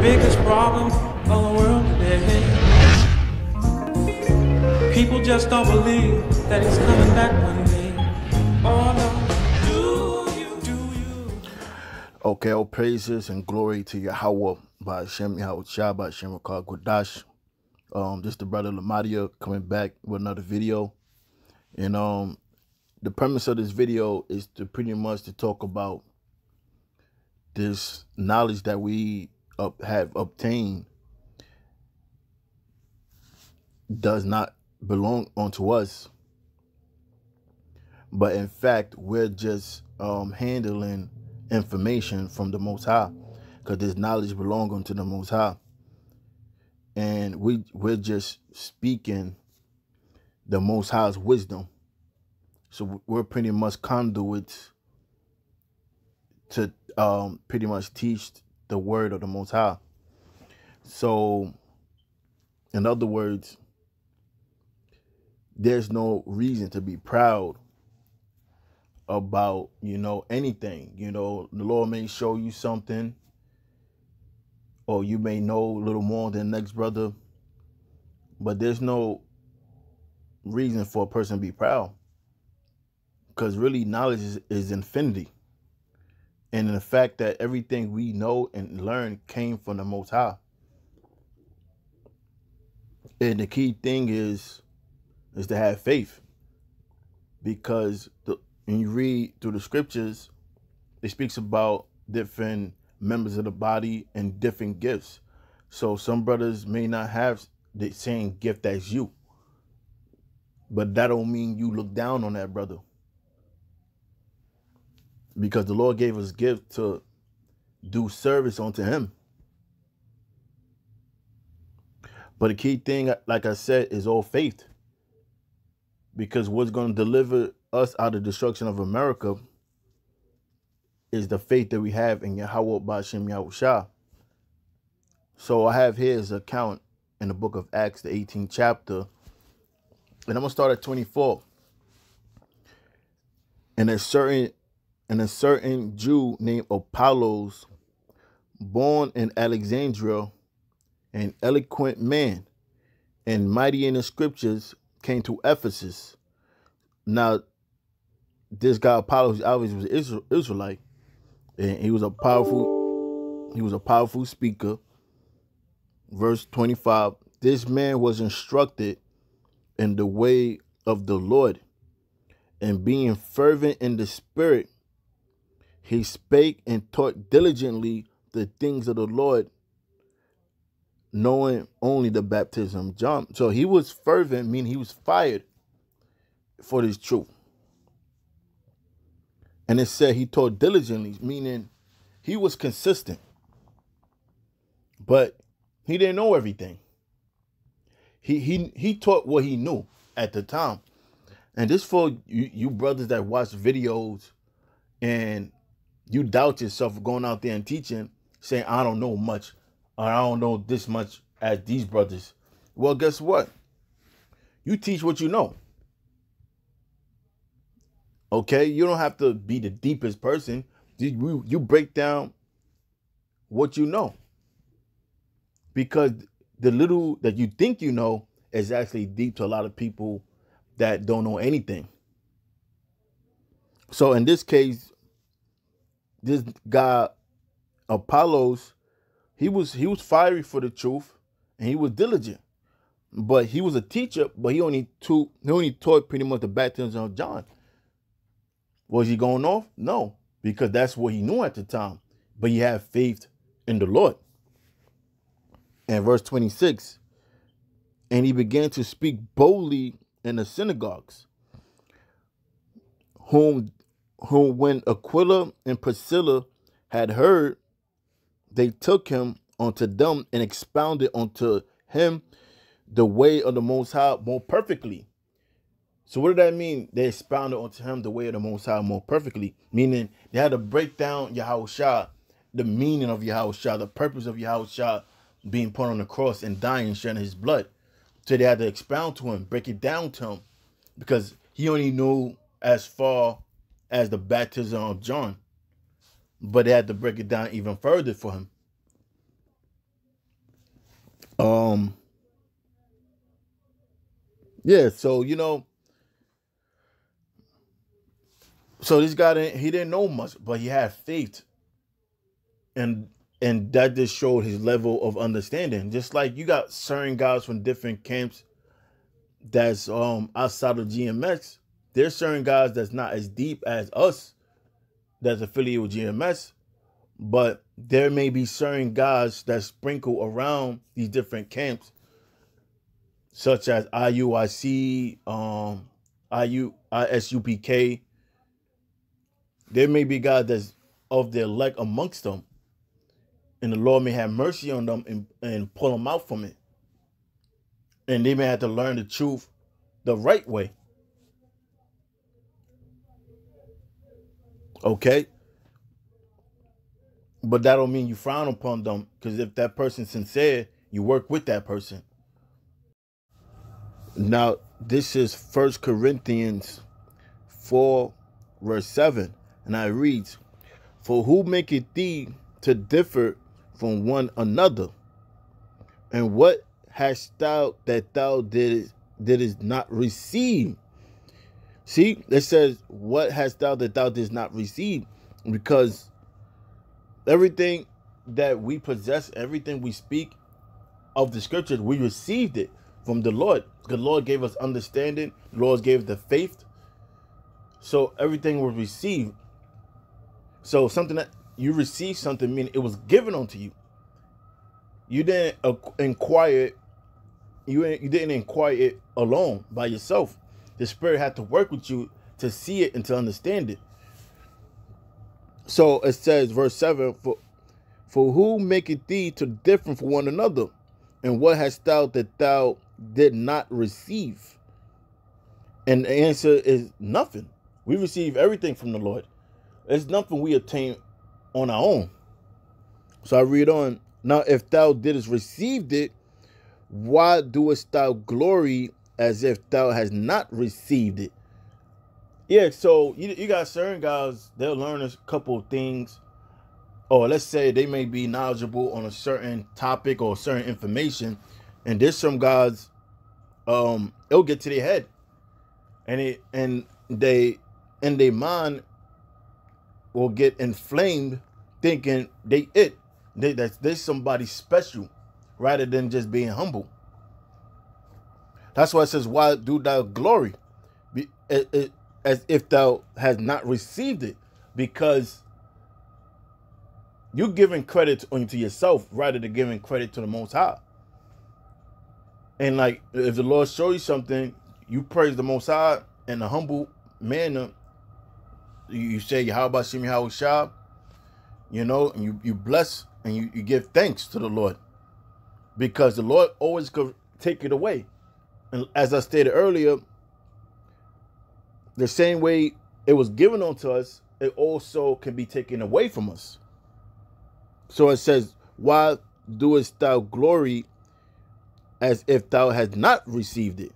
biggest problem of the world today. People just don't believe that he's coming back one day. Oh no, do you? Okay, all praises and glory to Yahweh by Hashem Yahweh Shah by Hashem Conduits. This is the brother Lamadia coming back with another video. And the premise of this video is to pretty much to talk about this knowledge that we have obtained does not belong unto us, but in fact we're just handling information from the Most High, because this knowledge belongs unto the Most High, and we're just speaking the Most High's wisdom. So we're pretty much conduits to pretty much teach the word of the Most High. So in other words, there's no reason to be proud about, anything. The Lord may show you something, or you may know a little more than the next brother, but there's no reason for a person to be proud, because really knowledge is infinity. And in the fact that everything we know and learn came from the Most High. And the key thing is to have faith, because when you read through the scriptures, it speaks about different members of the body and different gifts. So some brothers may not have the same gift as you, but that don't mean you look down on that brother, because the Lord gave us gift to do service unto him. But the key thing, like I said, is all faith. Because what's going to deliver us out of destruction of America is the faith that we have in Yahweh B'Shem Yahweh Shah. So I have here his account in the book of Acts, the 18th chapter. And I'm going to start at 24. And a certain Jew named Apollos, born in Alexandria, an eloquent man and mighty in the scriptures, came to Ephesus. Now, this guy Apollos obviously was an Israelite, and he was a powerful speaker. Verse 25, this man was instructed in the way of the Lord, and being fervent in the spirit, he spake and taught diligently the things of the Lord, knowing only the baptism of John. So he was fervent, meaning he was fired for this truth. And it said he taught diligently, meaning he was consistent. But he didn't know everything. He taught what he knew at the time. And this for you brothers that watch videos and you doubt yourself going out there and teaching, saying, I don't know much, or I don't know this much as these brothers. Well, guess what? You teach what you know. Okay? You don't have to be the deepest person. You break down what you know. Because the little that you think you know is actually deep to a lot of people that don't know anything. So in this case, this guy, Apollos, he was fiery for the truth, and he was diligent. But he was a teacher, but he only taught pretty much the baptism of John. Was he going off? No, because that's what he knew at the time. But he had faith in the Lord. And verse 26, and he began to speak boldly in the synagogues, whom when Aquila and Priscilla had heard, they took him unto them and expounded unto him the way of the Most High more perfectly. So what did that mean? They expounded unto him the way of the Most High more perfectly, meaning they had to break down Yahweh Shah, the meaning of Yahweh Shah, the purpose of Yahweh Shah being put on the cross and dying, shedding his blood. So they had to expound to him, break it down to him, because he only knew as far as the baptism of John. But they had to break it down even further for him. Um, yeah, so so this guy he didn't know much, but he had faith, and that just showed his level of understanding. Just like you got certain guys from different camps that's outside of GMX, there's certain guys that's not as deep as us that's affiliated with GMS, but there may be certain guys that sprinkle around these different camps, such as IUIC, ISUPK. There may be guys that's of their elect amongst them, and the Lord may have mercy on them and pull them out from it. And they may have to learn the truth the right way. Okay? But that don't mean you frown upon them, because if that person's sincere, you work with that person. Now, this is 1 Corinthians 4, verse 7. And I read, "For who maketh thee to differ from one another? And what hast thou that thou didst not receive?" See, it says, "What hast thou that thou didst not receive?" Because everything that we possess, everything we speak of the scriptures, we received it from the Lord. The Lord gave us understanding. The Lord gave the faith. So everything was received. So something that you received, something meaning it was given unto you. You didn't inquire. You didn't inquire it alone by yourself. The Spirit had to work with you to see it and to understand it. So it says, verse 7, for who maketh thee to differ from one another? And what hast thou that thou did not receive? And the answer is nothing. We receive everything from the Lord. It's nothing we obtain on our own. So I read on. Now, if thou didst receive it, why doest thou glory as if thou hast not received it? Yeah, so you got certain guys, they'll learn a couple of things, or let's say they may be knowledgeable on a certain topic or certain information, and there's some guys, it'll get to their head, and they in their mind will get inflamed, thinking there's somebody special, rather than just being humble. That's why it says, "Why do thou glory, as if thou hast not received it?" Because you're giving credit unto yourself rather than giving credit to the Most High. And like, if the Lord show you something, you praise the Most High in a humble manner. You say, "How about Shimi Hawashab?" And you bless and you give thanks to the Lord, because the Lord always could take it away. And as I stated earlier, the same way it was given unto us, it also can be taken away from us. So it says, "Why doest thou glory as if thou hast not received it?"